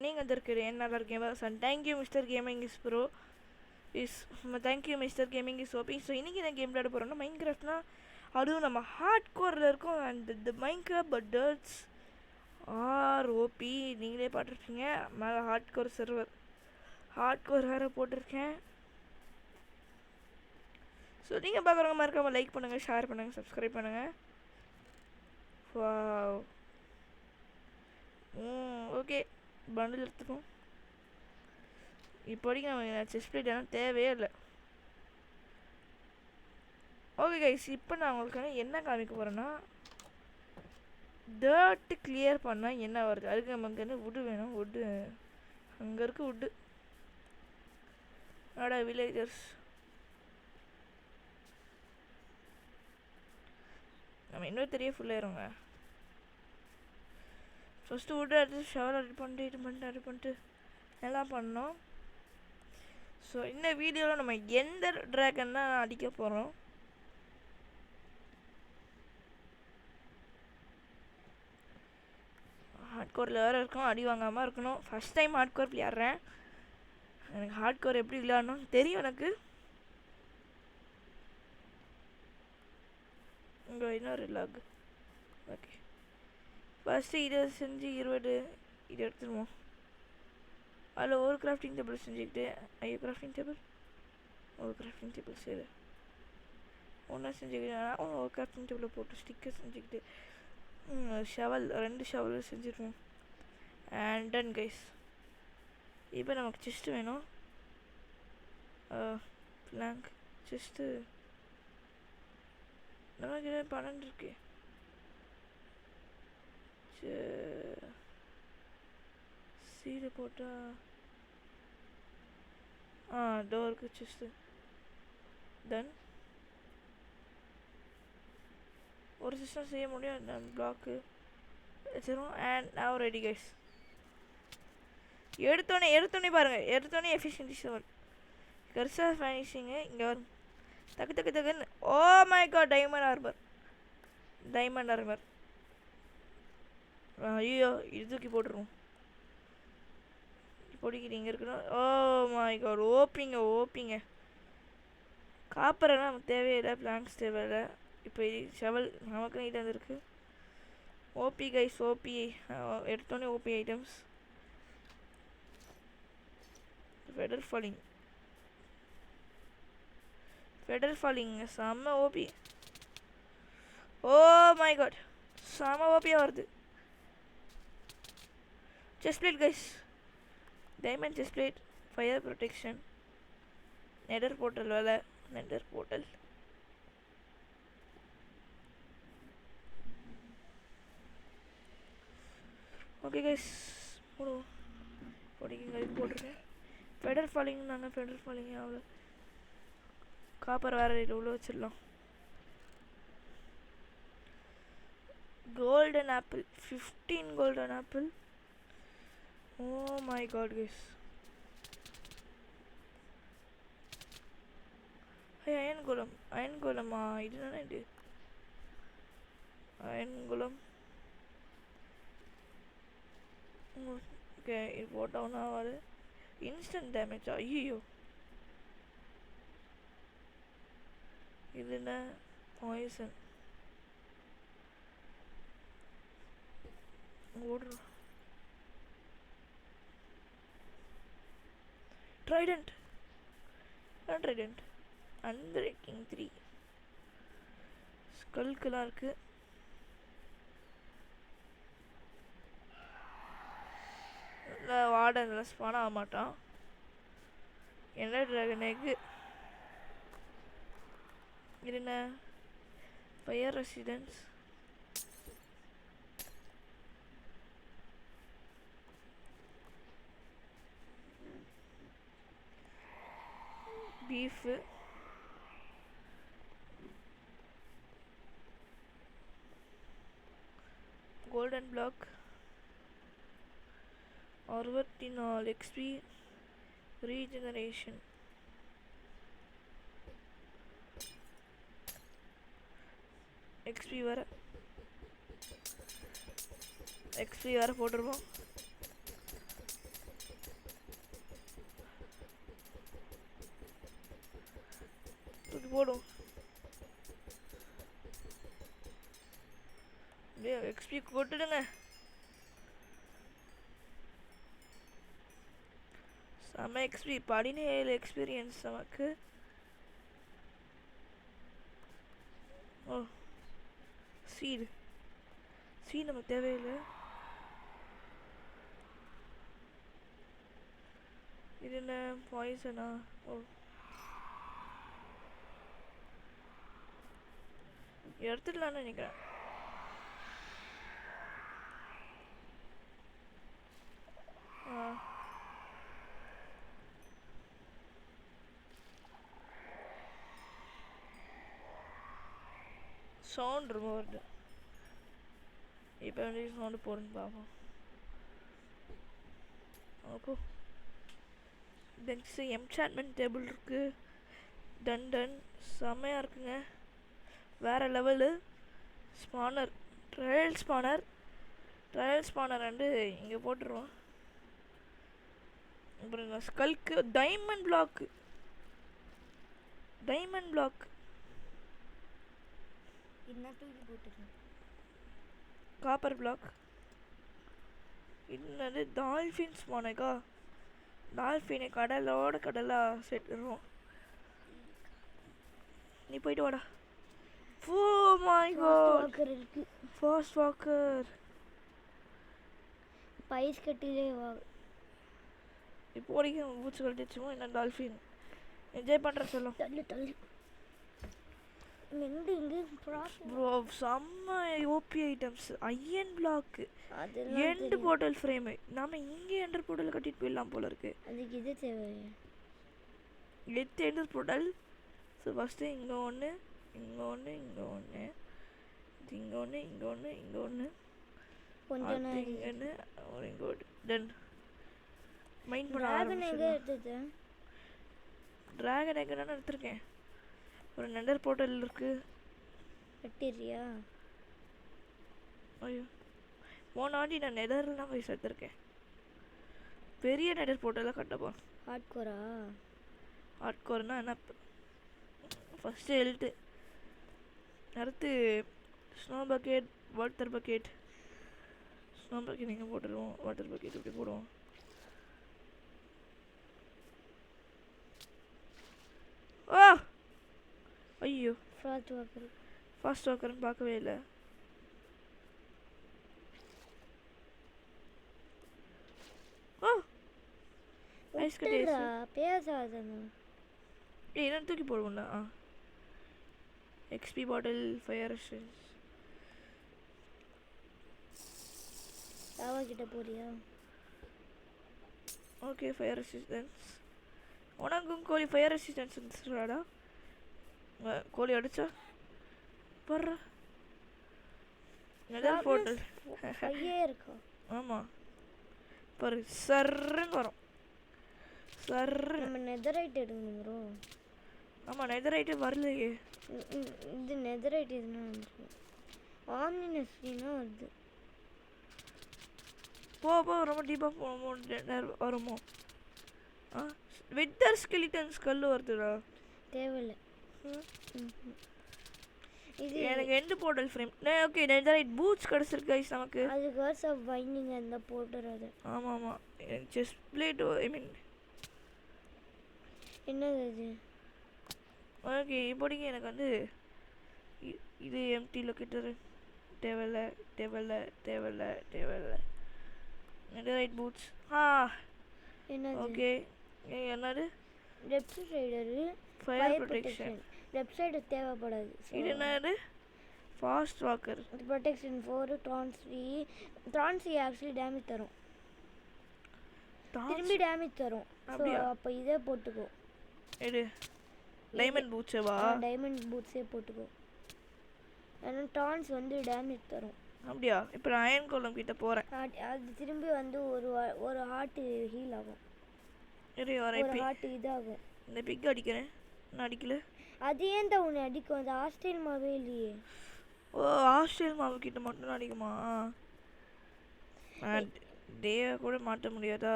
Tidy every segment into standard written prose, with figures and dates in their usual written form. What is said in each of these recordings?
நீங்கள் வந்திருக்கிறேன் நல்லா இருக்கேன் sir. Thank you mister gaming is bro is thank you mister gaming is OP. So இன்றைக்கி நான் கேம் விளையாட போகிறோம்னா மைண்ட் கிராஃப்ட்னா அதுவும் நம்ம ஹார்ட் கோரில் இருக்கும். And the Minecraft but dirts are OP நீங்களே பார்த்துருப்பீங்க. மேலே hard core server hard core வேறு போட்டிருக்கேன். ஸோ நீங்கள் பார்க்குறவங்க மறக்காமல் லைக் பண்ணுங்கள், ஷேர் பண்ணுங்கள், சப்ஸ்கிரைப் பண்ணுங்கள். ஓகே பண்டில் எடுத்துப்போம். இப்போதைக்கு நம்ம செஸ்ட் பிளேட் எல்லாம் தேவையே இல்லை. ஓகே கைஸ், இப்போ நான் உங்களுக்கு என்ன காமிக்க போகிறேன்னா டர்ட்டு கிளியர் பண்ணால் என்ன வருது. அதுக்கு நமக்கு வந்து வுட்டு வேணும். வுட்டு அங்கே இருக்குது வுட்டு. ஆடா வில்லேஜர்ஸ் நம்ம இன்னும் தெரிய ஃபுல்லாயிருங்க. ஃபஸ்ட்டு வுட்டு எடுத்து ஷவர் ரெடி பண்ணிட்டு எல்லாம் பண்ணோம். ஸோ இந்த வீடியோவில் நம்ம எந்த ட்ராகன் தான் அடிக்க போகிறோம். ஹார்ட் கோரில் வேறு இருக்கணும், அடி வாங்காமல் இருக்கணும். ஃபஸ்ட் டைம் ஹார்ட் கோர் விளையாடுறேன். எனக்கு ஹார்ட் கோர் எப்படி விளையாடணும் தெரியும் எனக்கு. இங்கே இன்னொரு லாக். ஓகே ஃபஸ்ட்டு இதை செஞ்சு 20 இதை எடுத்துருவோம். அதில் ஒரு கிராஃப்டிங் டேபிள் செஞ்சுக்கிட்டு கிராஃப்டிங் டேபிள் ஒரு கிராஃப்டிங் டேபிள் சரி ஒன்றா செஞ்சுக்கிட்டு ஒரு கிராஃப்டிங் டேபிளை போட்டு ஸ்டிக்கர் செஞ்சுக்கிட்டு ஷவல் 2 ஷவல் செஞ்சுருவோம். And done guys. இப்போ நமக்கு செஸ்ட்டு வேணும். பிளாங்க் செஸ்ட்டு நமக்கு 12 இருக்கு. சீடு போட்டால் டோருக்கு செஸ்ட்டு டன். ஒரு சிஸ்டம் செய்ய முடியும். பிளாக்கு வச்சிரும். அண்ட் நான் ரெடி கைஸ். எடுத்தோடனே பாருங்கள். எடுத்தோடனே எஃபிஷியன்சி 7 கர்சர் ஃபினிஷிங்கு இங்கே வரும். டக்குன்னு oh my god diamond armour. ஐயோ இது தூக்கி போட்டுருவோம். இப்போதைக்கு நீங்கள் இருக்கணும். ஓ மை காட் ஓப்பிங்க காப்பரெல்லாம் நமக்கு தேவையில்லை. பிளாங்க்ஸ் தேவையில்லை. இப்போ ஷவல் நமக்கு இது வந்துருக்கு. ஓபி கைஸ் ஓபி எடுத்தோடனே ஓபி ஐட்டம்ஸ். ஃபெடர் ஃபாலிங் செம்ம ஓபி. ஓ மை காட் செம்ம ஓபியாக வருது. Chest plate guys. Diamond chest plate, fire protection, nether portal வேலை. நெடர் போர்ட்டல் ஓகே கைஸ் போடுவோம். போட்டிங்க இது போட்டிருக்கேன். ஃபெடர் ஃபாலிங் நாங்கள் ஃபெடர் ஃபாலிங் அவ்வளோ காப்பர் வேறு ரேட் உள்ள வச்சிடலாம். Golden apple 15 golden apple. Oh my god guys. Iron கோலமா இது தானே இது அயன் கோலம். ஓகே இது போட்டோன்னா ஆகாது. Instant damage. ஐயோ இது என்ன பாய்சன் ஓடுறோம். ட்ரைடன்ட் அன்பிரேக்கிங் 3 ஸ்கல்கெல்லாம் இருக்குது. வார்டன் ஸ்பான் ஆக மாட்டான். என்ன ட்ராகன் எக்கு இது என்ன fire residence. Beef golden block 64 XP regeneration. XP வேறு போட்டுருவோம். போடும். அப்படியே எக்ஸ்பி கொட்டுடுங்க. செம்ம எக்ஸ்பி 17 எக்ஸ்பீரியன்ஸ் நமக்கு. ஓ சீடு நமக்கு தேவையில்லை. இது என்ன பாய்சனா? ஓ எடுத்துடலான்னு நினைக்கிறேன். சவுண்ட் ரொம்ப வருது. இப்போ வந்து சவுண்டு போடுன்னு பார்ப்போம். அப்போ நெக்ஸ்ட் என்சான்ட்மெண்ட் டேபிள் இருக்குது. டன் செம்மையாக இருக்குங்க. வேறு லெவலு. ஸ்பானர் ட்ரையல் ஸ்பானர் வந்து இங்கே போட்டுருவோம். அப்புறம் ஸ்கல்க்கு டைமண்ட் பிளாக் காப்பர் பிளாக். இது டால்ஃபின் ஸ்பானக்கா. டால்ஃபினை கடலாக செட்டுருவோம். நீ போயிட்டு வாடா. Oh my god, fast walker. பைஸ் கட்டிலே வா. இப்போ வரைக்கும் பூச்சி கட்டிச்சுமோ என்ன. டால்ஃபின் என்ஜாய் பண்ணுற சொல்லும். தள்ளு மெண்டு இங்கே ப்ரோ செம்ம OP items. Iron block, end portal frame. நாம இங்கே எண்டர் போர்ட்டல் கட்டிட்டு போயிடலாம் போல இருக்கு. அதுக்கு இது தேவை. Enter portal. ஸோ ஃபஸ்ட்டு இங்கே ஒன்று, இங்கே ஒன்று, இங்கே ஒன்று, இங்கே ஒன்று, இங்கே ஒன்று, இங்கே ஒன்று, கொஞ்சம் இங்கே ஒரு இங்கே ஒரு டன். மைண்ட் பண்ண டிராகன் எங்கே எடுத்தது? டிராகன் எங்கே நான் எடுத்திருக்கேன். ஒரு நெண்டர் போர்ட்டல் இருக்கு. கட்டிரியா? ஐயோ போனாடி நான் நெதரில் தான் போய் சேர்த்துருக்கேன். பெரிய நெடர் போர்ட்டலாக கட்டப்போம். ஹார்ட்கோர்னா என்ன? ஃபஸ்ட்டு ஹெல்த்து, அடுத்து snow bucket, water bucket. Snow bucket இங்கே போட்டுருவோம், வாட்டர் பக்கெட் இப்படி போடுவோம். ஆ ஐயோ ஃபாஸ்ட் வாக்கர்னு பார்க்கவே இல்லை. ஐஸ் கட்டி என்ன தூக்கி போடுவோம்ல. எக்ஸ்பி பாட்டில், ஃபயர் ரெசிஸ்டன்ஸ். கிட்ட போறியா? Okay fire resistance. உனக்கும் கோழி ஃபயர் ரெசிஸ்டன்ஸ் இருந்துச்சுடாடா. கோழி அடிச்சா பர்ற நெதர் போர்ட்டல் இருக்கா? ஆமாம் பாரு சர்ன்னு வரும். நம்ம நெதரைட் எடுக்கணும் ப்ரோ. ஆமாம் நெதரைட்டே வரலையே. இது நெதரைட் இதுனா வந்துருக்கு. ஆம்னினஸ்னா வருது. போ ரொம்ப டீப்பாக போகும்போது வருமோ? வித்தர் ஸ்கெலிட்டன் ஸ்கல் வருதுடா. தேவையில்லை. இது எனக்கு end portal frame. Okay netherite boots கிடச்சிருக்கு கைஸ் நமக்கு. அது கர்ஸ் ஆஃப் வைண்டிங் அந்த போர்ட்டல் அது. ஆமாம் செஸ்ட் பிளேட். ஐ மீன் என்னது அது? ஓகே இப்போதைக்கு எனக்கு வந்து இது எம்டி லொக்கேட்டரு தேவையில்லை. Netherite boots. என்னது? ஓகே என்னது? Left side fire protection. Left side தேவைப்படாது. இது என்னது? ஃபாஸ்ட் வாக்கர் ப்ரொடெக்ஷன் 4 ட்ரான்ஸ்வி ஆக்சுவலி டேமேஜ் தரும். திரும்பி டேமேஜ் தரும். அப்போ இதே போட்டுக்கோ. எடு டைமண்ட் பூட்ஸேவா? டைமண்ட் பூட்ஸே போட்டுக்கோ. ஏன்னா டான்ஸ் வந்து டேமேஜ் தரும். அப்படியா? இப்போ நான் அயன் கோலம் கிட்ட போகிறேன். அது திரும்பி வந்து ஒரு ஹார்ட் ஹீல் ஆகும். ஒரு ஹார்ட் இதாகும். இந்த பிக் அடிக்கிறேன். நான் அடிக்கல. அது ஏன் தான் உன்னை அடிக்கும்? அது ஹாஸ்டல் மாவே இல்லையே. ஓ ஹாஸ்டல் மாவு கிட்ட மட்டும் அடிக்குமா? டேவை கூட மாட்ட முடியாதா?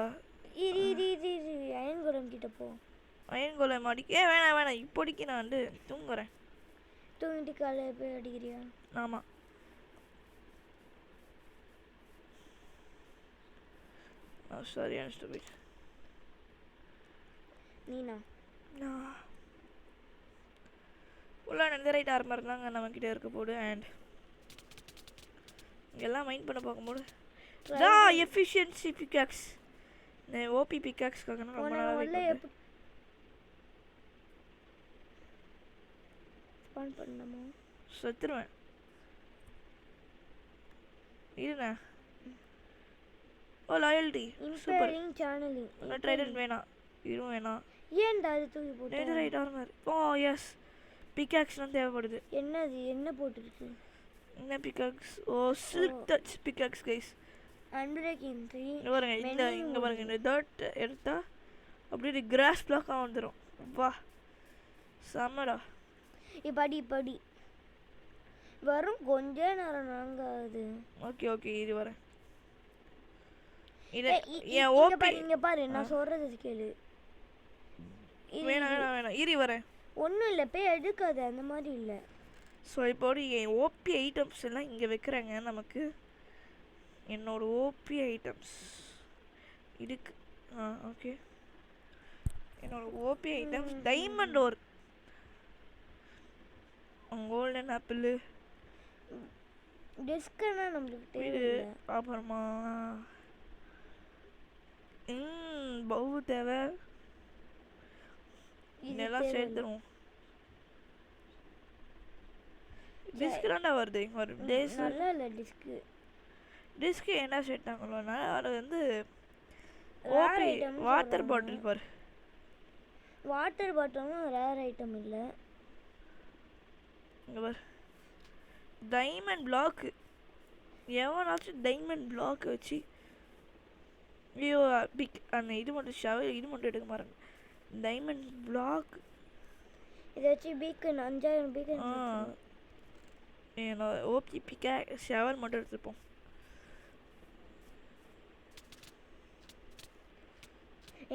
அயன் கோலம் கிட்ட போ. அயன் கோலம் அடிக்க வேணாம் வேணாம் இப்போதைக்கு நான் வந்து தூங்குறேன். தூங்கிட்டு காலையில் போய் அடிக்கிறியா? ஆமாம். சரியான ஸ்டூபிட். நீனா? உள்ள நெதரைட் ஆர்மர் தாங்க நம்மக்கிட்ட இருக்க போடு. அண்ட் எல்லாம் மைண்ட் பண்ண பார்க்கும்போது எஃபிஷியன்சி பிக்காக்ஸ் ஓபி பிக்காக்ஸ்க்காக ரொம்ப நாளாக பண்ணணுமோ செத்துருவேன். இருண்ணா. Oh loyalty super. சேனலிங் இன்னும் ட்ரைடன்ட் வேணாம். இதுவும் வேணாம். ஏன்டா அது தூக்கி போட்டு? Netherite armor. ஓ எஸ் பிக்காக்ஸ்லாம் தேவைப்படுது. என்னது என்ன போட்டுருக்கு? என்ன pickaxe? Oh silk touch pickaxe guys. Unbreaking 3. பாருங்க இங்க பாருங்க இந்த டர்ட் எடுத்தா அப்படியே கிராஸ் பிளாக்கா வந்துரும். வா செம்மடா. இப்படி வரும் கொஞ்ச நேரம் நாங்காது. ஓகே ஓகே இது வரேன். இது ஏன் ஓபி இங்க பாரு நான் சொல்றது கேளு. வேணாம் இரி வரேன். ஒண்ணும் இல்ல போய் எடுக்காத அந்த மாதிரி இல்ல. ஸோ இப்போ என் ஓபி ஐட்டம்ஸ் எல்லாம் இங்கே வைக்கிறாங்க. நமக்கு என்னோட ஓபி ஐட்டம்ஸ் இதுக்கு ஓகே என்னோட ஓபி ஐட்டம்ஸ் டைமண்ட் ஓர் கோல்டன் ஆப்பிள் டிஸ்க்னா நமக்கு தேவையில்லை. அப்புறமா பவு தேவை. இதெல்லாம் சேர்த்துருவோம். டிஸ்க் தான்டா வருது ஒரு டேஸ். நல்லா இல்லை டிஸ்க் என்ன சேர்த்தாங்களோ அது வந்து ஓபி வாட்டர் பாட்டில் பாரு. வாட்டர் பாட்டிலும் ரேர் ஐட்டம் இல்லை. இங்கே பாரு டைமண்ட் பிளாக். எவனாச்சும் டைமண்ட் பிளாக் வச்சு ஐயோ பிக் அந்த இது மட்டும் ஷவர் இது மட்டும் எடுக்க மாட்டாங்க. டைமண்ட் பிளாக் இதை வச்சு பீக்கன் 5000 பீக்கன். என்னோட ஓபி பிக்கா ஷவர் மட்டும் எடுத்துப்போம்.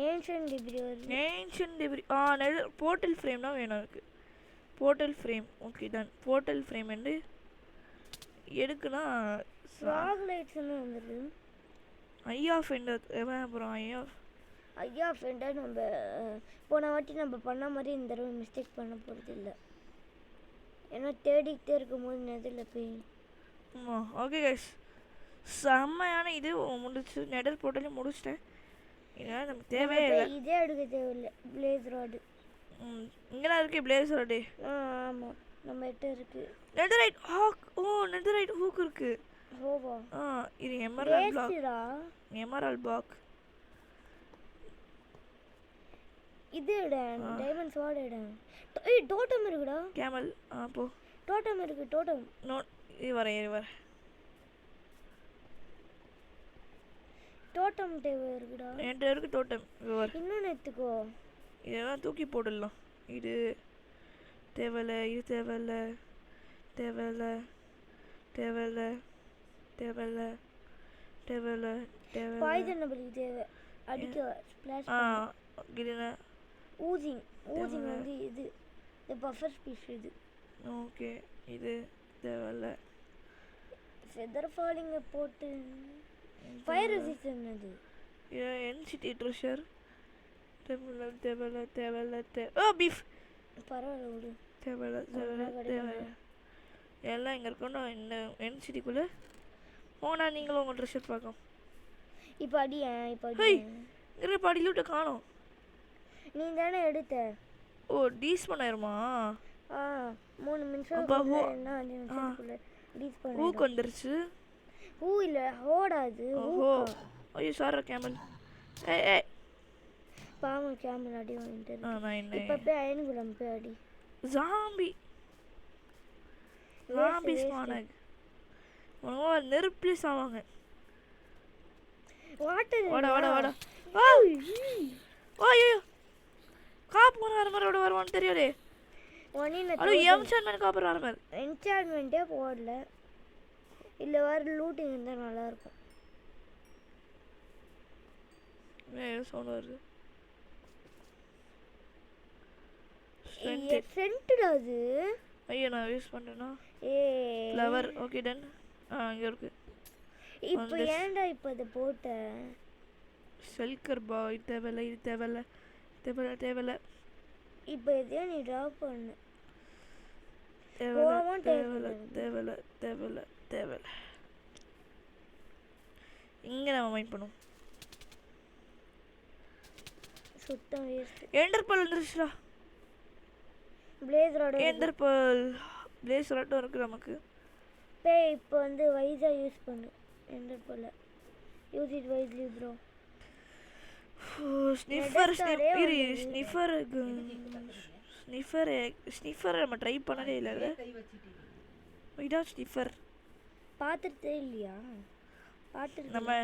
ஏன்ஷியன்ட் டெபிரி போர்ட்டல் ஃப்ரேம் தான் வேணும் எனக்கு. Portal frame okay done. Portal frame வந்து எடுக்குனா ஃப்ராக் லைட்ஸ்னு வந்துருது. ஐயா ஃபெண்டர் அப்புறம் ஐயா ஃபெண்டர் நம்ம போன வாட்டி நம்ம பண்ண மாதிரி இந்த தடவை மிஸ்டேக் பண்ண போகிறது இல்லை. ஏன்னா தேடிக்கிட்டே இருக்கும்போது நெதில் போய் ஓகே கைஸ் செம்மையான இது முடிச்சு நெடல் போர்ட்டலே முடிச்சிட்டேன். இதனால் நமக்கு தேவையே இல்லை. இதே எடுக்க தேவையில்லை. பிளேஸ் ராடு இங்கெல்லாம் இருக்கு. பிளேஸ் ராடு ஆமாம் நம்ம கிட்ட இருக்கு. Netherite hack. நெதரைட் ஹூக் இருக்கு. ஓவா இது எமரால்ட் பிளாக். எமரால்ட் பிளாக் இது டைமண்ட் ஸ்வார்ட் டோட்டம் இருக்குடா. கேமல் போ. டோட்டம் இருக்கு. டோட்டம் இது வரேன் டோட்டம் தேவை இருக்குடா. என்கிட்ட இருக்கு டோட்டம். இன்னொன்று எடுத்துக்கோ. இதெல்லாம் தூக்கி போடலாம். இது தேவையில்ல. இது தேவையில்ல. தேவையில்ல தேவையில்ல தேவையில்ல தேவையில்ல தேவை. பாய்சன் நம்மளுக்கு தேவை அடிக்க ஸ்ப்ளாஷ் கிரீனா ஊசிங் வந்து இது இந்த பஃபர் ஸ்பீஸ் இது. ஓகே இது தேவையில்ல. ஃபெதர் ஃபாலிங் போட்டு ஃபயர் ரெசிஸ்டன்ட் அது. என்சிடி ட்ரெஷர் தேவையில்ல தேவையில்ல தேவையில்ல. பீஃப் பரவாயில்ல விடு. தேவையில்ல தேவையில்ல எல்லாம் இங்கே இருக்கணும். இந்த என்சிடிக்குள்ளே போனா நீங்களும் உங்கள் ட்ரெஷர் பார்க்கலாம். இப்போ அடியேன் இங்கே படியில் விட்டு காணும். நீ தானே எடுத்த. டீஸ் பண்ணாயிருமா? 3 நிமிஷம் 5 நிமிஷத்துக்குள்ள டீஸ் பண்ண. ஹூக் வந்துருச்சு. ஹூ இல்லை ஹோடாது. ஐயோ சாரா கேமல். பாவம் கேமல் அடி வாங்கிட்டு. இப்போ போய் அயன் குலம் போய் அடி. ஜாம்பி ஸ்பானக் நெருப்புல சாவாங்க. வாட்டர் வாடா ஐயோ காப்பு ஆர்மரோட வருவான்னு தெரியாதே. காப்பர் ஆர்மர் என்சான்மெண்ட்டே போடல. இல்லை வேறு லூட்டிங் இருந்தால் நல்லாயிருக்கும். சவுண்ட் வருது. சென்டட் அது. ஐயோ நான் யூஸ் பண்ணுறேன்னா ஏ ஃப்ளவர். Okay done. இங்கே இருக்கு. இப்போ ஏன்டா இப்போ அதை போட்ட? செல்கர் பாய் தேவையில்ல, இது தேவையில்ல, தேவையில்ல, தேவையில்ல, இப்போ எதையும் நீ ட்ரா பண்ணு. தேவையில்ல, தேவையில்ல, தேவையில்ல, தேவையில்ல, தேவையில்ல. இங்கே நம்ம மைண்ட் பண்ணுவோம். சுத்தம் வேஸ்ட். எண்டர் பால் வந்துருச்சுடா. Blaze rod. Ender pearl blaze ராட்டும் இருக்குது நமக்கு. இப்போ வந்து வைஸா யூஸ் பண்ணு ender pearl. Use it wisely bro. Sniffer sniffer sniffer sniffer நம்ம ட்ரை பண்ணதே இல்லை. இதான் ஸ்னிஃபர். பார்த்துட்டே இல்லையா? பார்த்து நம்ம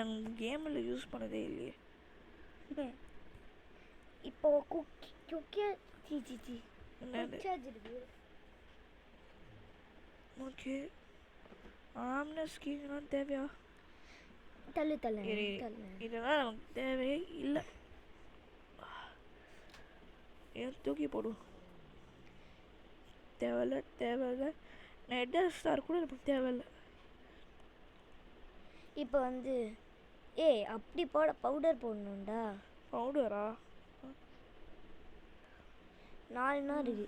கேமில் யூஸ் பண்ணதே இல்லையே. இப்போ குக்கியா சி சி சி சார்ஜ் இருக்கு. ஓகே ஆம்னஸ் கீலாம் தேவையா? தள்ளு தள்ளு. இதெல்லாம் நமக்கு தேவையே இல்லை. ஏன் தூக்கி போடுவோம். தேவையில்ல, தேவையில்ல. நெட்டர் ஸ்டார் கூட நமக்கு தேவையில்லை. இப்போ வந்து அப்படி பவுடர் போடணும்டா. பவுடரா? 4 நாள் இருக்கு.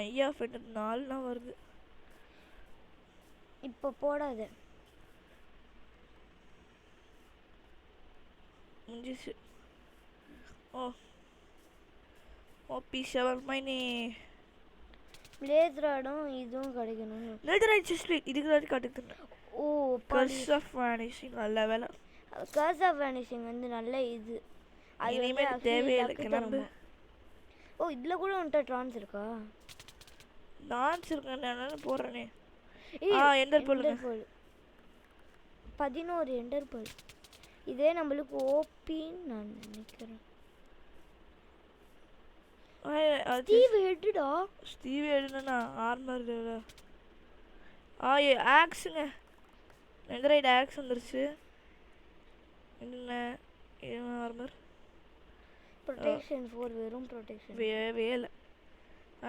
ஐயா ஃபெட் 4 நாள் வருது. இப்போ போடாத. முடிஞ்சிச்சு. ஓபி7 மைனி. பிளேஸ் ராடும் இதுவும் கிடைக்கணும். நெதரைட் செஸ்ட் இதுக்கு காட்டுது. ஓ கர்ஸ் ஆஃப் வானிஷிங் நல்ல வேலை. கர்ஸ் ஆஃப் வானிஷிங் வந்து நல்ல இது. அது இனிமேல் தேவையில்லை, கிளம்பு. இதில் கூட உன்ட்ட ட்ரான்ஸ் இருக்கா? டான்ஸ் இருக்கேன் போடுறேனே. எண்டர் போலுங்க. 11 எண்டர் போல். இதே நம்மளுக்கு ஓபின்னு நான் நினைக்கிறேன். ஸ்டீவ் ஹெட்டா? ஸ்டீவ் ஹெட்னா ஆர்மர். ஆக்ஸுங்க. நெதரைட் ஆக்ஸ் வந்துருச்சு. என்ன ஆர்மர்? ப்ரொடெக்ஷன் 4 வெறும் ப்ரொடெக்ஷன். வேலை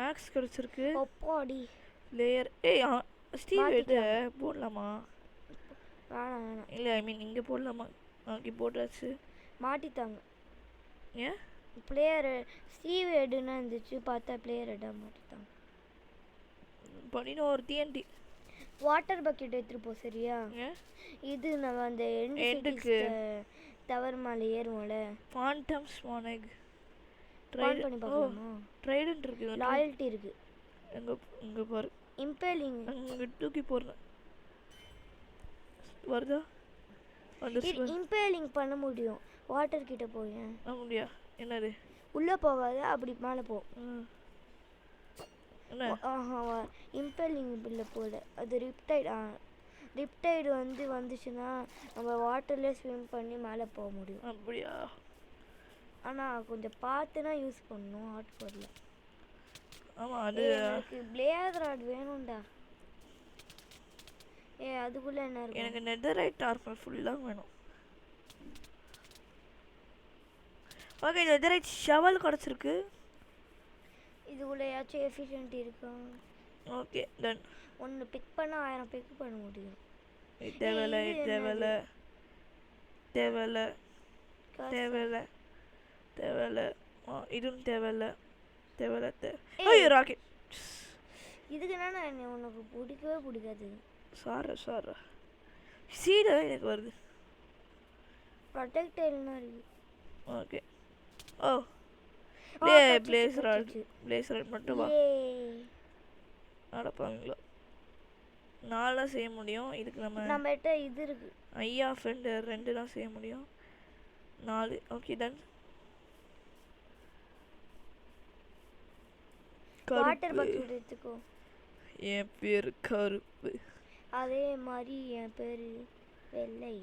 ஆக்ஸ் கிடச்சிருக்கு. அப்பாடி லேயர். ஸ்டீவ் ஹெட் போடலாமா? வேணாம். இல்லை ஐ மீன் இங்கே போடலாமா? ஓகே போட்டாச்சு. மாட்டித்தாங்க. ஏன் பிளேயர் ஸ்டீவ் ஹெட்னா இருந்துச்சு, பார்த்தா பிளேயர் ஹெட்டாக மாட்டித்தாங்க. பண்ணினோம் ஒரு டிஎன்டி. வாட்டர் பக்கெட் எடுத்துகிட்டு போ சரியா? இது நம்ம அந்த எண்டுக்கு டவர் மேலே ஏறுவோம்ல. ஃபாண்டம் ஸ்வானக் ட்ரைட் பண்ணி பார்க்கலாமா? ட்ரைடன்ட் இருக்கு, லாயல்ட்டி இருக்கு. எங்க பாரு. இம்பேலிங் அங்க தூக்கி போறேன். வருதா? வந்துருச்சு. இம்பேலிங் பண்ண முடியும். வாட்டர் கிட்ட போயேன். முடியா? என்னது? உள்ள போகாத, அப்படி மேலே போ. என்ன? இம்பேலிங் பில்ல போல. அது ரிப்டைடு வந்துச்சுன்னா நம்ம வாட்டர்லேயே ஸ்விம் பண்ணி மேலே போக முடியும். அப்படியா? ஆனால் கொஞ்சம் பார்த்துனா யூஸ் பண்ணணும் ஹாட் கோரில். ஆமாம், அது எனக்கு பிளேயர் ராட் வேணும்டா. அதுக்குள்ளே என்ன இருக்கு? எனக்கு நெதரைட் ஆர்மர் ஃபுல்லாக வேணும். ஓகே, நெதரைட் ஷவல் கிடச்சிருக்கு. இதுக்குள்ளேயாச்சும் எஃபிஷியன்ட் இருக்கா? Okay done. ஒன்று பிக் பண்ண 1000 பிக் பண்ண முடியும். தேவையில்ல, தேவையில்ல, தேவையில்ல, தேவையில்ல, தேவையில்ல. இதுவும் தேவையில்ல, தேவையில்ல. ஐயோ ராக்கெட். இதுக்கு என்ன உனக்கு பிடிக்கவே பிடிக்காது. சாரா சீடா எனக்கு வருது. ப்ரொடெக்டர்னா இருக்கு. ஓகே. பிளேஸ் ராட் மட்டும் வா. நடப்பாங்களோ 4 செய்ய முடியும். இதுக்கு நம்மகிட்ட இது இருக்கு. ஐயா ஃப்ரெண்டு 2 தான் செய்ய முடியும். 4. Okay done. வாட்டர் பக்கெட் எடுத்துக்கோ. என் பேர் கருப்பு. அதே மாதிரி என் பேர் வெள்ளை.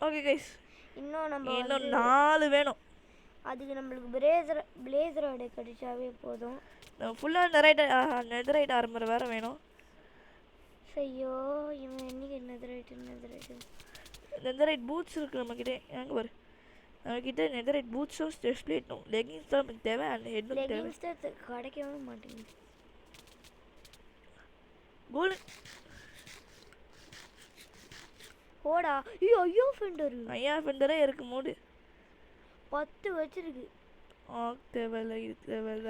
ஓகே கைஸ், இன்னும் 4 வேணும். அதுக்கு நம்மளுக்கு பிளேஸ் ராட் கிடைச்சாவே போதும். நம்ம ஃபுல்லாக நெதரைட் ஆர்மர் வேறு வேணும். ஐயோ இவன் என்னைக்கு நெதரைட் நெதரைட் பூட்ஸ் இருக்கு நம்மக்கிட்டே. எங்கே வரு? நம்மக்கிட்ட நெதரைட் பூட்ஸும் ஸ்ட்ரெஸ் பிளேட்டும் லெகின்ஸ் தான் நமக்கு தேவை அண்ட் ஹெட்டும் தேவை. லெகின்ஸ் தான் கிடைக்கவே மாட்டேங்குது. கோல்டன் ஓடா. ஐயோ ஐயோ ஃபெண்டர். ஐயா ஃபெண்டரே இருக்கு மூடு. 10 வச்சிருக்கு. தேவையில்ல இது தேவையில்ல.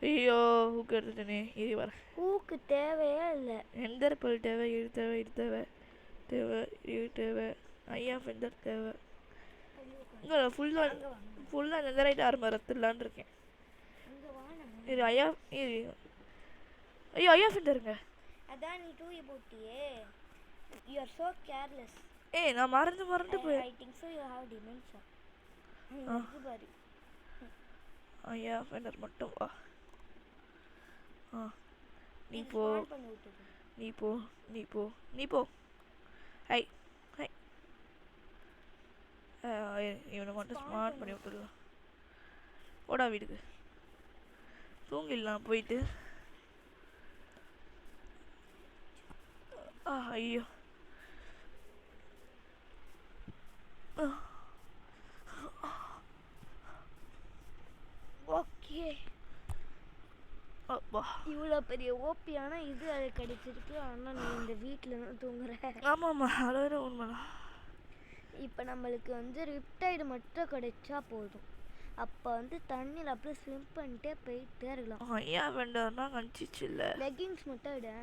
ஐயோ ஹூக்கு எடுத்துட்டேனே. இது வர ஹூக்கு தேவையே இல்லை. எந்தர் பல் தேவை, இது தேவை, இது தேவை, தேவை இது தேவை. ஐயா ஃபெண்டர் தேவை. இங்கே ஃபுல்லாக நெதரைட் ஆர்மர் ரத்துலான்னு இருக்கேன். இது ஐயா இது ஐயோ ஐயா ஃபெண்டருங்க. அதான் நீ டூ போட்டியே. You are so careless. நான் மறந்து போய். I think so you have dementia. பாரு. ஐயா ஃபெண்டர் மட்டும் வா. நீ போ நீ போ நீ போ நீ போ. ஹை ஹை இவனை மட்டும் ஸ்மார்ட் பண்ணி விட்டுடலாம். போடா வீட்டுக்கு தூங்கிடலாம் போயிட்டு. ஐயோ ஓகே. அப்பா இவ்வளோ பெரிய ஓப்பியான இது அது கிடைச்சிருக்கு. ஆனால் நீ இந்த வீட்டில் தான் தூங்குற. ஆமாம்மா அவ்வளோ உண்மைதான். இப்போ நம்மளுக்கு வந்து ரிப்டைடு மட்டும் கிடைச்சா போதும். அப்போ வந்து தண்ணியில் அப்படியே ஸ்விம் பண்ணிட்டே போயிட்டே இருக்கலாம். ஏன் வேண்டாம்னா கழிச்சிச்சு இல்லை. லெகின்ஸ் மட்டும் விட.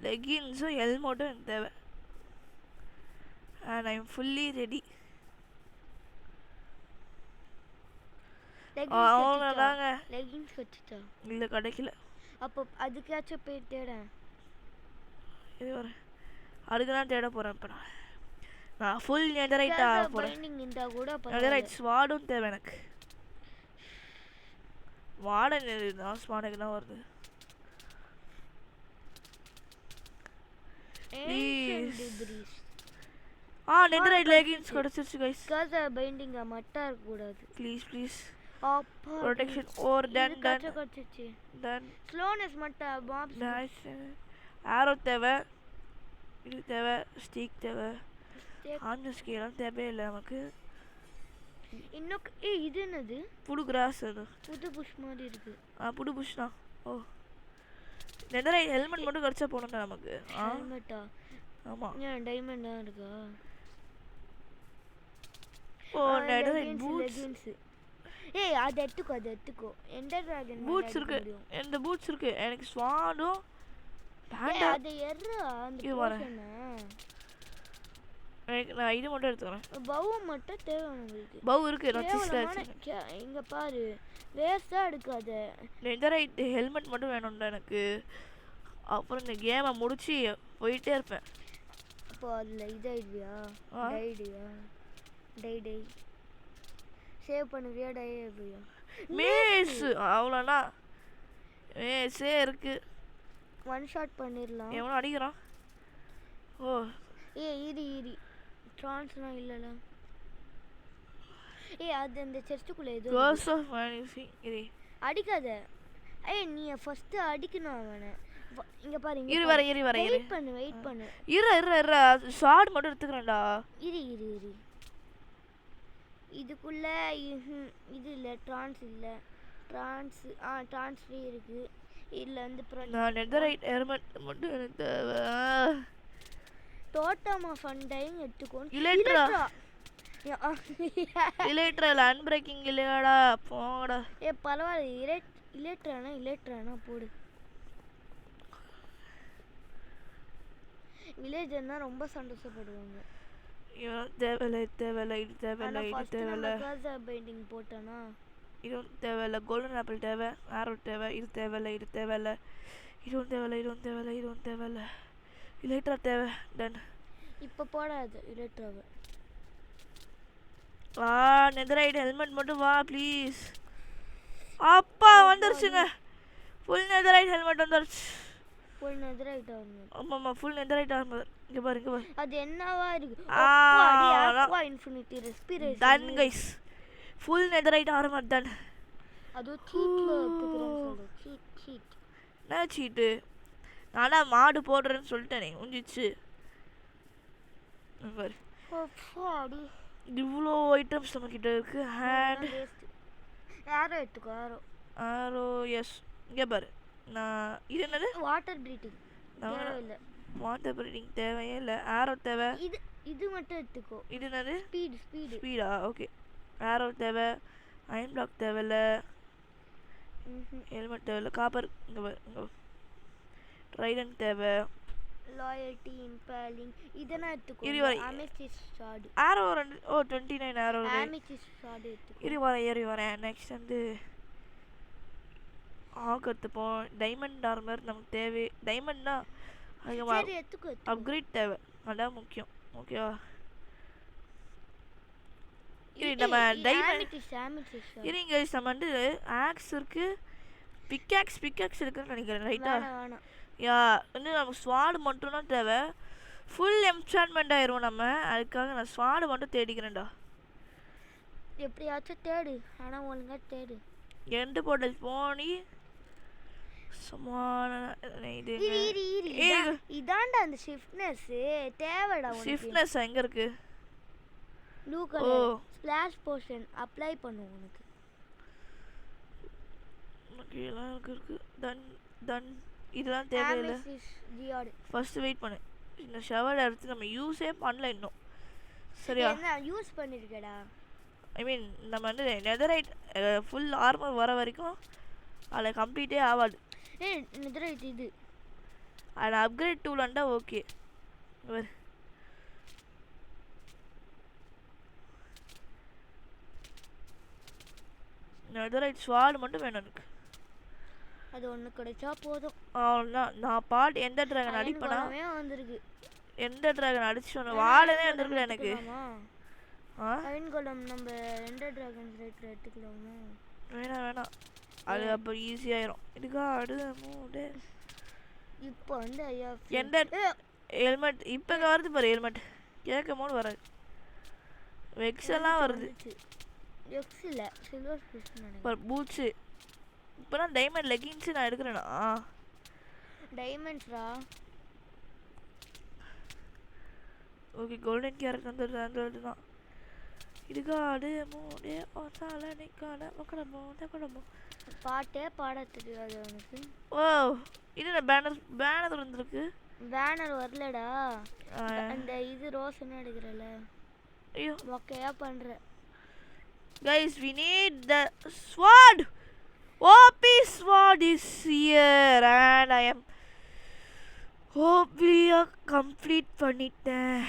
லெகின்ஸும் ஹெல்மெட்டும் எனக்கு தேவை. And I am fully ready. அவ்வளோதாங்க. லெகின்ஸ் வச்சுட்டா இல்லை கிடைக்கல. அப்போ அதுக்காச்சும் போய் தேட. இது வர அதுக்கு தான் தேட போகிறேன். இப்போ நான் ஃபுல் நெதரைட்டா போகிறேன். நெதரைட் ஸ்வாடும் தேவை எனக்கு. வார்டன் தான் ஸ்வாடுக்கு தான் வருது. நெதரைட் லெகின்ஸ் கிடைச்சிருச்சு கைஸ். பைண்டிங் மட்டும் இருக்க கூடாது. Please please. protection or done slowness மட்டும் பாப்ஸ். நைஸ். ஆரோ தேவை, இது தேவை, ஸ்டிக் தேவை. ஆன் ஸ்கேலாம் தேவையில்லை நமக்கு. இன்னும் இது என்னது? புது கிராஸ். அது புது புஷ் மாதிரி இருக்கு. புது புஷ் தான். நெதரைட் ஹெல்மெட் மட்டும் கிடைச்சா போனோம் நமக்கு. ஹெல்மெட்டா? ஆமா. ஏன் டைமண்ட் தான் இருக்கா? Netherite boots. அது எடுத்துக்கோ. எண்டர் டிராகன் பூட்ஸ் இருக்கு. இந்த பூட்ஸ் இருக்கு. எனக்கு ஸ்வாடும் பேண்டா. அது எர்ரா அந்த போஷனா. நான் இது மட்டும் எடுத்துறேன். பவு மட்டும் தேவை உங்களுக்கு. பவு இருக்கு. நான் சிஸ்டர் இங்க பாரு. வேஸ்டா எடுக்காத. நெதரைட் ஹெல்மெட் மட்டும் வேணும்டா எனக்கு. அப்புறம் இந்த கேமை முடிச்சு போயிட்டே இருப்பேன். அப்போ அதுல இதாயிடுவியா? டை சேவ் பண்ணுவியா? டையா மேஸ் அவ்வளோனா மேஸே இருக்கு. ஒன் ஷாட் பண்ணிடலாம். எவனோ அடிக்கிறான். இரி ட்ரான்ஸ்லாம் இல்லைல்ல. அது அந்த செஸ்ட்டுக்குள்ளே ஏதோ கோர்ஸ் ஆஃப் மேனிசி. இரு அடிக்காத. நீ ஃபர்ஸ்ட் அடிக்கணும் அவனை. இங்க பாரு. இரு வர வெயிட் பண்ணு. இரு ஷாட் மட்டும் எடுத்துக்கறேன்டா. இரு இதுக்குள்ள இது இல்ல. ட்ரான்ஸ் இல்ல. ட்ரான்ஸ் ஃப்ரீ இருக்கு. இல்ல வந்து நான் நெதரைட் ஹெல்மெட் மட்டும் எனக்கு தேவை. டோட்டம் ஆஃப் அன்டைங் எடுத்துக்கோ. இலெக்ட்ரா அன்பிரேக்கிங் இல்லையாடா போடா. பரவாயில்ல. இலெக்ட்ரானா போடு. வில்லேஜர்னா ரொம்ப சந்தோஷப்படுவாங்க. தேவையில்ல இது தேவையில்ல. பெயிண்டிங் போட்டேனா இது தேவையில்ல. கோல்டன் ஆப்பிள் தேவை, ஆரோ தேவை, இது தேவையில்ல. இதுவும் தேவையில்ல. இலெக்ட்ரா தேவை. டன். இப்போ போடாது இலெக்ட்ராவை. நெதரைட் ஹெல்மெட் மட்டும் வா ப்ளீஸ். அப்பா வந்துருச்சுங்க. ஃபுல் நெதரைட் ஹெல்மெட் வந்துருச்சு. Full netherite armour. ஆமாம்மா ஃபுல் நெதரைட் ஆர்மர். இங்க பாரு. அது என்னவா இருக்கு? Aqua infinity respiration. Done guys. Full netherite armour done. அது சீட்ல எடுத்துக்கறேன்னு சொல்லு. சீட். என்ன சீட்டு? நானா மாடு போடுறேன்னு சொல்லிட்டேனே. முடிஞ்சிச்சு. பாரு. இவ்வளோ ஐட்டம்ஸ் நம்மக்கிட்ட இருக்குது. Hand waste. ஆரோ எடுத்துக்கோ. Arrows. இங்கே பாரு, நான் இது என்னது வாட்டர் ப்ரீத்திங் தேவை இல்லை. வாட்டர் ப்ரீத்திங் தேவையே இல்லை. ஆரோ தேவை. இது மட்டும் எடுத்துக்கோ. இது என்னது ஸ்பீடா? ஓகே. ஆரோ தேவை. அயன் பிளாக் தேவையில்ல. ஹெல்மெட் தேவையில்ல. காப்பர் இங்கே பாரு, இங்கே ட்ரைடன்ட் தேவை. லாயல்ட்டி, இம்பேலிங் இதெல்லாம் எடுத்துக்கோ. Amethyst shard. Arrow 29 arrow. Amethyst shard எடுத்துக்கோ. வரேன். நெக்ஸ்ட் வந்து கற்றுப்போம். டைமண்ட் ஆர்மர் நமக்கு தேவை. டைமண்ட்னா சரி எடுத்துக்கோ. அப்கிரேட் தேவை, அதான் முக்கியம். ஓகேவா? நம்ம டைமண்ட் இருங்க. நம்ம வந்து ஆக்ஸ் இருக்கு, பிக்காக்ஸ் இருக்குன்னு நினைக்கிறேன். ரைட்டா? யா வந்து நமக்கு ஸ்வாடு மட்டும் தான் தேவை. ஃபுல் என்சான்மெண்ட் ஆயிரும் நம்ம. அதுக்காக நான் ஸ்வாடு மட்டும் தேடிக்கிறேன்டா. எப்படியாச்சும் தேடு, ஆனால் ஒழுங்கா தேடு. எண்டு போட்டல் போனி இதான்டா அந்த ஷிஃப்ட்னஸ் தேவைடா. ஷிஃப்ட்னஸ் எங்க இருக்கு? Blue colour splash potion apply பண்ணு உனக்கு. எல்லாம் இருக்கு. டன் இதெல்லாம் தேவையில்லை. ஃபர்ஸ்ட் வெயிட் பண்ணு. இந்த ஷவர் எடுத்து நம்ம யூஸே பண்ணல இன்னும். சரியா? என்ன யூஸ் பண்ணிருக்கடா? ஐ மீன் நம்ம வந்து நெதரைட் ஃபுல் ஆர்மர் வர வரைக்கும் அதில் கம்ப்ளீட்டே ஆகாது. நெதரைட் இது அதில் அப்கிரேட் டூலாண்டா. ஓகே. நெதரைட் ஸ்வாட் மட்டும் வேணும் எனக்கு. அது ஒன்று கிடைச்சா போதும். அவ்வளோதான். நான் பாட்டு எந்த ட்ராகன் அடிப்பேனா வந்துருக்கு. எந்த ட்ராகன் அடிச்சு சொன்ன வாழவே வந்துருக்குல எனக்கு. அயன் கோலம் நம்ம எந்த ட்ராகன் ரைட் எடுத்துக்கலாமா? வேணாம். அது அப்போ ஈஸியாயிரும். இதுக்கா அடுத்து இப்போ வந்து ஐயா எந்த ஹெல்மெட் இப்போ வருது பாரு. ஹெல்மெட் கேட்கும் போது வராது. வெக்ஸ் எல்லாம் வருது. எக்ஸ் இல்லை, சில்வர் ஸ்பூஸ் நினைக்கிறேன். பூட்ஸு இப்போ நான் டைமண்ட் லெகின்ஸு நான் எடுக்கிறேன்னா டைமண்ட்ஸ்ரா. ஓகே. கோல்டன் கேரட் வந்துடுது தான். இதுக்கா ஆடு மூடே ஓசால நிற்காத மக்களமோ பாட்டே பாட தெரியாது அவனுக்கு. ஓ இது பேனர் வந்துருக்கு. பேனர் வரலடா. அந்த இது ரோஸ் என்ன எடுக்கிறல. ஐயோ ஓகேயா பண்ற. Guys, we need the sword. OP sword is here and I am hopefully complete பண்ணிட்டேன்.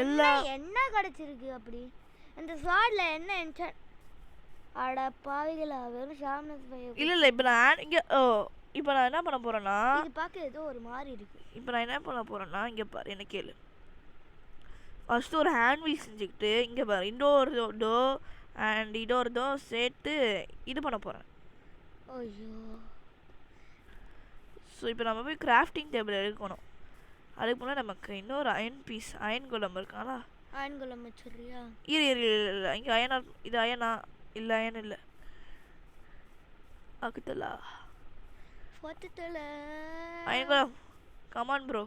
எல்லாம் என்ன கிடைச்சிருக்கு அப்படி? அந்த ஸ்வாட்ல என்ன என்சான்? அட பாவிகளா, வெறும் ஷார்ப்னஸ் பை. இல்ல இப்போ நான் இங்க இப்போ நான் என்ன பண்ண போறேன்னா, இது பார்க்க ஏதோ ஒரு மாதிரி இருக்கு. இப்போ நான் என்ன பண்ண போறேன்னா, இங்க பாரு, என்ன கேளு. ஃபர்ஸ்ட் ஒரு ஹேண்ட் வீல் செஞ்சுக்கிட்டு இங்க பாரு இன்டோர் டோ அண்ட் இடோர் டோ சேர்த்து இது பண்ண போறேன். ஐயோ. ஸோ இப்போ நம்ம போய் கிராஃப்டிங் டேபிள் எடுக்கணும். அதுக்கு முன்னாடி நமக்கு இன்னொரு அயன் கோலம் இருக்காங்களா? அயன் கோலம் வச்சுறியா? இல்லை இங்கே அயனா. இது அயனா? இல்லை அயன் இல்லை. அக்குத்தலா அயன் கோலம். Come on bro.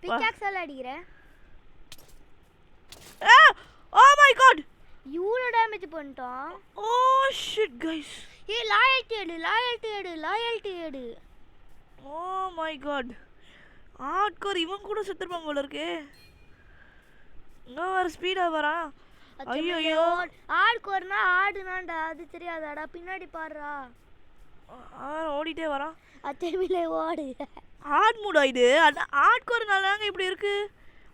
பிக்காக்ஸ் எல்லாம் அடிக்கிறேன். ஓ மை காட், இவ்வளோ டேமேஜ் பண்ணிட்டான். Oh shit guys. லாயல்ட்டி எடு. ஓ மை காட், ஹார்ட்கோர் இவன் கூட செத்துருப்பான் போல இருக்கே. இன்னும் வர ஸ்பீடா வரான். ஐயோ, ஹார்ட்கோர்னா ஆடுனாண்டா, அது தெரியாதாடா? பின்னாடி பாடுறா, ஓடிட்டே வரான். அத்தமிழே ஓடு. ஹார்ட் மூடா இது? அது ஹார்ட்கோர்னாலங்க இப்படி இருக்கு.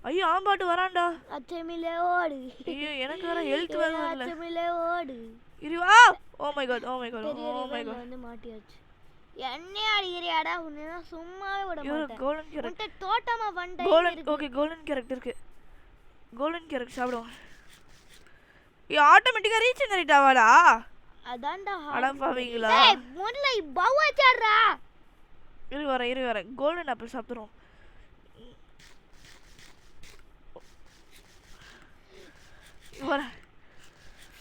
ஐயோ ஆம்பாட்டு வரான்டா. அத்தமிழே ஓடு. ஐயோ எனக்கு வர ஹெல்த் வேற இல்ல. அத்தமிழே ஓடு. இருவா. ஓ மை காட் வந்து மாட்டியாச்சு. என்ன அடிக்கிறியாடா? உன்னை சும்மாவே விட மாட்டேன். கோல்டன் கேரக்டர் தோட்டமா வண்டை. ஓகே கோல்டன் கேரக்டர் இருக்கு. கோல்டன் கேரக்டர் சாப்பிடுவோம். இது ஆட்டோமேட்டிக்கா ரீச் பண்ணிட்டாவாடா? அதான்டா அட பாவீங்களா. ஏய் முதல்ல பவ் வச்சறா. இரு வர கோல்டன் ஆப்பிள் சாப்பிடுறோம். வர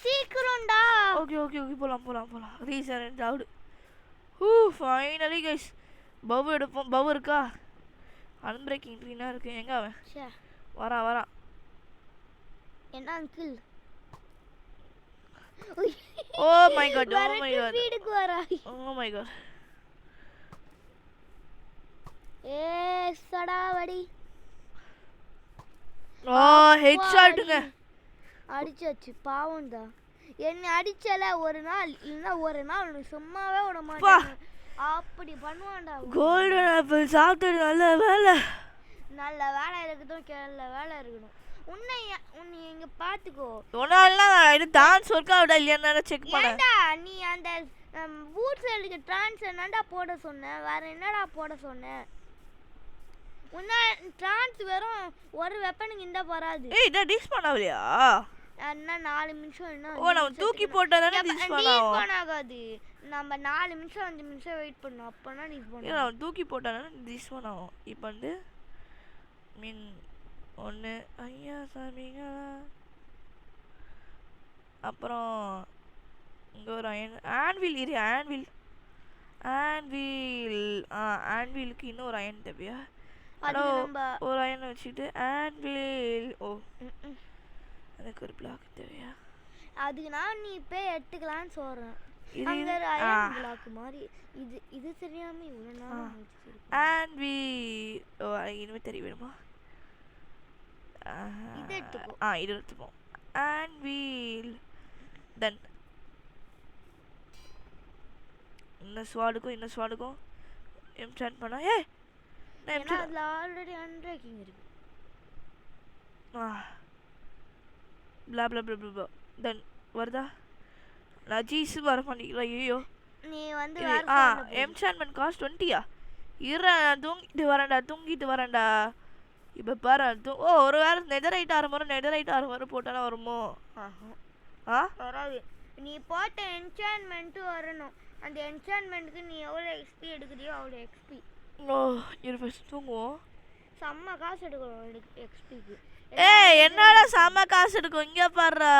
சீக்கிரம்டா. ஓகே போலாம். Reason doubt. Finally guys bow எடுப்போம். பவ் இருக்கா? அன்பிரேக்கிங் ட்ரீனா இருக்கு. எங்க அவன்? ச்சே வரான். என்ன அங்கிள்? O my god. வீடுக்கு வரா. Oh my god. ஏ சடாவடி. ஓ ஹெட் ஷாட்ங்க. அடிச்சாச்சு பாவம்டா. என்ன அடிச்சல ஒரு நாள் இல்லனா ஒரு நாள் சும்மாவே விட மாட்டான். அப்படி பண்ணுவான்டா. கோல்டன் ஆப்பிள் சாப்பிட்டு நல்ல வேலை இருக்கட்டும், நல்ல வேலை இருக்கணும். உன்னை இங்க பாத்துக்கோ. ஒன்னால இது டான்ஸ் ஒர்க் அவுட் இல்லையான்னு செக் பண்ண. ஏண்டா நீ அந்த பூட்ஸ் எடுக்க ட்ரான்ஸ் என்னடா போட சொன்ன? வேற என்னடா போட சொன்ன? உன்ன ட்ரான்ஸ் வெறும் ஒரு வெப்பனுக்கு இந்த வராது. ஏய் இத டிஸ் பண்ணாவலையா? அண்ணா 4 நிமிஷம் என்ன? ஓ நான் தூக்கி போட்டதானே டிஸ் பண்ணாகாது. நம்ம 4 நிமிஷம் 5 நிமிஷம் வெயிட் பண்ணோம். அப்பனா டிஸ் பண்ணோம். ஏய் நான் தூக்கி போட்டதானே டிஸ் பண்ணோம். இப்போ வந்து மீன் ஒன்னு ஐயா சாமிங்க. அப்புறம் இங்க ஒரு ஆன்வில் இரு. ஆன்விலுக்கு இன்னும் ஒரு அயன் தேவையா? ஒரு அயன் வச்சுட்டு ஆன்வில். ஓ எனக்கு ஒரு பிளாக் தேவையா? அதுக்கு நான் நீ போய் எடுத்துக்கலாம்னு சொல்றேன். அங்க ஒரு அயன் பிளாக் மாதிரி இது தெரியாம இவ்வளவு நாள் ஆன்வில். ஓ இன்னும் தெரிய வேணுமா? இது எடுத்துக்கோ. இது எடுத்துப்போம். Anvil done. இந்த ஸ்வாடுக்கும் எம்சான் பண்ணா. ஏய் நான் அதுல ஆல்ரெடி அன்பிரேக்கிங் இருக்கு. blah blah blah blah then வருதா? நான் ஜீஸ் வர மாட்டேங்கிறா. ஐயோ நீ வந்து எம்சான்மென்ட் காஸ்ட் 20யா? இரு தூங்கிட்டு வரேன்டா. இப்போ பாரு ஓ ஒரு வேற நெதரைட் ஆர்மர் போட்டானா வருமோ? வராது. நீ போட்ட என்சான்மென்ட் வரணும். அந்த என்சான்மென்ட்க்கு நீ எவ்வளவு எக்ஸ்பி எடுக்குறியோ அவ்வளவு எக்ஸ்பி. ஓ இரு ஃபர்ஸ்ட் தூங்குவோம். செம்ம காசு எடுக்கணும் எக்ஸ்பிக்கு. ஏய் என்னடா செம்ம காசு எடுக்கும்? இங்க பாருடா.